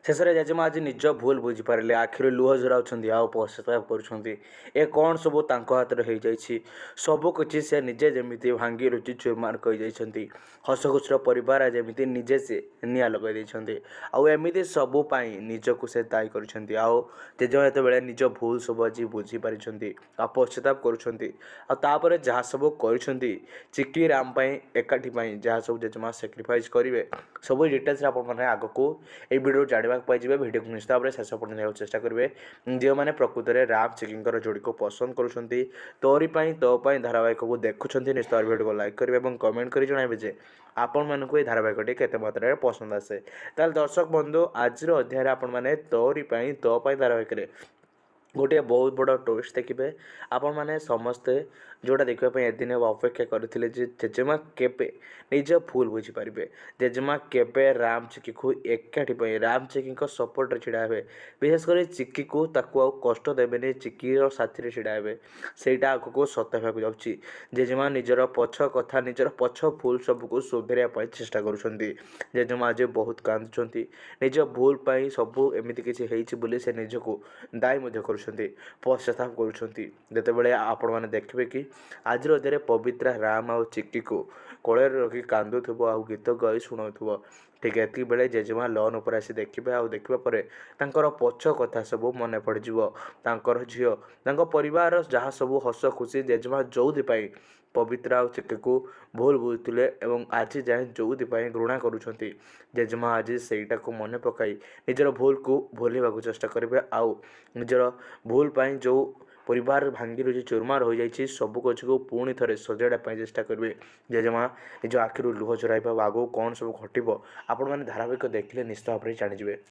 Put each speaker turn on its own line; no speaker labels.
ଶେଷରେ ଜେଜେମା ଆଜି ନିଜ ଭୁଲ ବୁଝିପାରିଲେ। ଆଖିରୁ ଲୁହ ଝରାଉଛନ୍ତି ଆଉ ପଶ୍ଚାତାପ କରୁଛନ୍ତି। ଏ କ'ଣ ସବୁ ତାଙ୍କ ହାତରେ ହେଇଯାଇଛି। ସବୁକିଛି ସେ ନିଜେ ଯେମିତି ଭାଙ୍ଗି ରୁଜି ଚୁରମାର କରିଯାଇଛନ୍ତି। ହସଖୁସିର ପରିବାର ଯେମିତି ନିଜେ ସେ ନିଆଁ ଲଗାଇ ଦେଇଛନ୍ତି। ଆଉ ଏମିତି ସବୁ ପାଇଁ ନିଜକୁ ସେ ଦାୟୀ କରିଛନ୍ତି। ଆଉ ଜେଜେମା ଯେତେବେଳେ ନିଜ ଭୁଲ ସବୁ ଆଜି ବୁଝିପାରିଛନ୍ତି ଆଉ ପଶ୍ଚାତାପ କରୁଛନ୍ତି, ଆଉ ତାପରେ ଯାହା ସବୁ କରିଛନ୍ତି ଚିକି ରାମ ପାଇଁ ଏକାଠି ପାଇଁ ଯାହା ସବୁ ଜେଜେମା ସାକ୍ରିଫାଇସ୍ କରିବେ, ସବୁ ଡିଟେଲ୍ସରେ ଆପଣମାନେ ଆଗକୁ এই ভিডিও ଜାଣିବାକୁ ପାଇଯିବେ। ଭିଡ଼ିଓକୁ ନିଶ୍ଚିତ ଭାବରେ ଶେଷ ପର୍ଯ୍ୟନ୍ତ ଦେଖିବାକୁ ଚେଷ୍ଟା କରିବେ। ଯେଉଁମାନେ ପ୍ରକୃତରେ ରାମ ଚିକିଙ୍କର ଯୋଡ଼ିକୁ ପସନ୍ଦ କରୁଛନ୍ତି, ତୋରି ପାଇଁ ତୋ ପାଇଁ ଧାରାବାହିକକୁ ଦେଖୁଛନ୍ତି, ନିଶ୍ଚିତ ଭାବରେ ଭିଡ଼ିଓକୁ ଲାଇକ୍ କରିବେ ଏବଂ କମେଣ୍ଟ କରି ଜଣାଇବେ ଯେ ଆପଣମାନଙ୍କୁ ଏହି ଧାରାବାହିକଟି କେତେ ମାତ୍ରାରେ ପସନ୍ଦ ଆସେ। ତାହେଲେ ଦର୍ଶକ ବନ୍ଧୁ, ଆଜିର ଅଧ୍ୟାୟରେ ଆପଣମାନେ ତୋରି ପାଇଁ ତୋ ପାଇଁ ଧାରାବାହିକରେ ଗୋଟିଏ ବହୁତ ବଡ଼ ଟୁଇଷ୍ଟ ଦେଖିବେ। ଆପଣମାନେ ସମସ୍ତେ ଯେଉଁଟା ଦେଖିବା ପାଇଁ ଏଦିନ ଅପେକ୍ଷା କରିଥିଲେ ଯେ ଜେଜେମା କେବେ ନିଜ ଭୁଲ ବୁଝିପାରିବେ, ଜେଜେମା କେବେ ରାମ ଚିକିକୁ ଏକାଠି ପାଇଁ ରାମ ଚିକିଙ୍କ ସପୋର୍ଟରେ ଛିଡ଼ା ହେବେ, ବିଶେଷ କରି ଚିକିକୁ ତାକୁ ଆଉ କଷ୍ଟ ଦେବେନି, ଚିକିର ସାଥିରେ ଛିଡ଼ା ହେବେ, ସେଇଟା ଆଗକୁ ସତ ହେବାକୁ ଯାଉଛି। ଜେଜେମା ନିଜର ପଛ କଥା ନିଜର ପଛ ଭୁଲ ସବୁକୁ ସୁଧାରିବା ପାଇଁ ଚେଷ୍ଟା କରୁଛନ୍ତି। ଜେଜେମା ଆଜି ବହୁତ କାନ୍ଦୁଛନ୍ତି। ନିଜ ଭୁଲ ପାଇଁ ସବୁ ଏମିତି କିଛି ହେଇଛି ବୋଲି ସେ ନିଜକୁ ଦାୟୀ ମଧ୍ୟ କରୁଛନ୍ତି, ପଶ୍ଚାତାପ କରୁଛନ୍ତି। ଯେତେବେଳେ ଆପଣମାନେ ଦେଖିବେ କି ଆଜିର ଅଧ୍ୟାୟରେ ପବିତ୍ରା ରାମ ଆଉ ଚିକିକୁ କୋଳରେ ରଖି କାନ୍ଦୁଥିବ ଆଉ ଗୀତ ଗାଇ ଶୁଣାଉଥିବ, ଠିକ୍ ଏତିକି ବେଳେ ଜେଜେମା ଲନ୍ ଉପରେ ଆସି ଦେଖିବେ। ଆଉ ଦେଖିବା ପରେ ତାଙ୍କର ପଛ କଥା ସବୁ ମନେ ପଡ଼ିଯିବ। ତାଙ୍କର ଝିଅ, ତାଙ୍କ ପରିବାର ଯାହା ସବୁ ହସ ଖୁସି ଜେଜେମା ଯେଉଁଥିପାଇଁ ପବିତ୍ରା ଆଉ ଚିକିକୁ ଭୁଲ ବୁଝୁଥିଲେ ଏବଂ ଆଜି ଯାଏଁ ଯେଉଁଥିପାଇଁ ଘୃଣା କରୁଛନ୍ତି, ଜେଜେମା ଆଜି ସେଇଟାକୁ ମନେ ପକାଇ ନିଜର ଭୁଲକୁ ଭୁଲିବାକୁ ଚେଷ୍ଟା କରିବେ। ଆଉ ନିଜର ଭୁଲ ପାଇଁ ଯେଉଁ ପରିବାର ଭାଙ୍ଗି ରୁଜି ଚୁରମାର ହୋଇଯାଇଛି ସବୁ ଗଛକୁ ପୁଣି ଥରେ ସଜାଡ଼ିବା ପାଇଁ ଚେଷ୍ଟା କରିବେ। ଜେଜେମା ନିଜ ଆଖିରୁ ଲୁହ ଝରାଇବା ଆଗକୁ କ'ଣ ସବୁ ଘଟିବ ଆପଣମାନେ ଧାରାବାହିକ ଦେଖିଲେ ନିଶ୍ଚିତ ଭାବରେ ଜାଣିଯିବେ।